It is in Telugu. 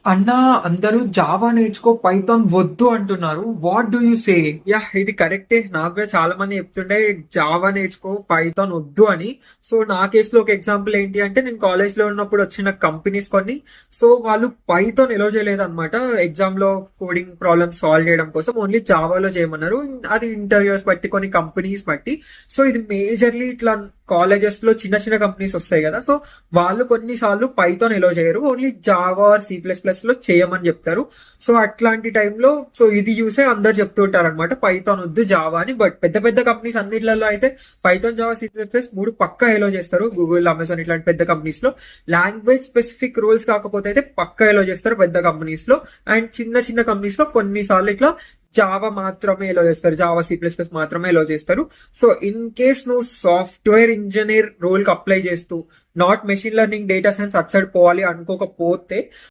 అన్నా, అందరూ జావా నేర్చుకో పైథాన్ వద్దు అంటున్నారు. What do you say? ఇది కరెక్టే. నాకు కూడా చాలా మంది చెప్తుండే జావా నేర్చుకో పైథాన్ వద్దు అని. సో నా కేసులో ఒక ఎగ్జాంపుల్ ఏంటి అంటే, నేను కాలేజ్ లో ఉన్నప్పుడు వచ్చిన కంపెనీస్ కొన్ని, సో వాళ్ళు పైథాన్ ఎలో చేయలేదు అనమాట. ఎగ్జామ్ లో కోడింగ్ ప్రాబ్లమ్స్ సాల్వ్ చేయడం కోసం ఓన్లీ జావాలో చేయమన్నారు. అది ఇంటర్వ్యూస్ బట్టి, కొన్ని కంపెనీస్ బట్టి. సో ఇది మేజర్లీ ఇట్లా కాలేజెస్ లో చిన్న చిన్న కంపెనీస్ వస్తాయి కదా, సో వాళ్ళు కొన్నిసార్లు పైథాన్ ఎలో చేయరు, ఓన్లీ జావా ఆర్ C++ లో చేయమని చెప్తారు. సో అట్లాంటి టైంలో సో ఇది చూసే అందరు చెప్తూ ఉంటారు అనమాట, పైథాన్ వద్దు జావా అని. బట్ పెద్ద పెద్ద కంపెనీస్ అన్నిట్లలో అయితే పైథాన్, జావా, C++ మూడు పక్కా ఎలో చేస్తారు. గూగుల్, అమెజాన్ ఇట్లాంటి పెద్ద కంపెనీస్ లో. లాంగ్వేజ్ స్పెసిఫిక్ రూల్స్ కాకపోతే అయితే పక్కా ఎలో చేస్తారు పెద్ద కంపెనీస్ లో. అండ్ చిన్న చిన్న కంపెనీస్ లో కొన్నిసార్లు ఇట్లా జావా మాత్రమే ఎలో చేస్తారు, జావా C++ మాత్రమే ఎలో చేస్తారు. సో ఇన్ కేస్ నువ్వు సాఫ్ట్వేర్ ఇంజనీర్ రోల్ కి అప్లై చేస్తూ not machine learning, data science అటు సైడ్ పోవాలి అనుకోకపోతే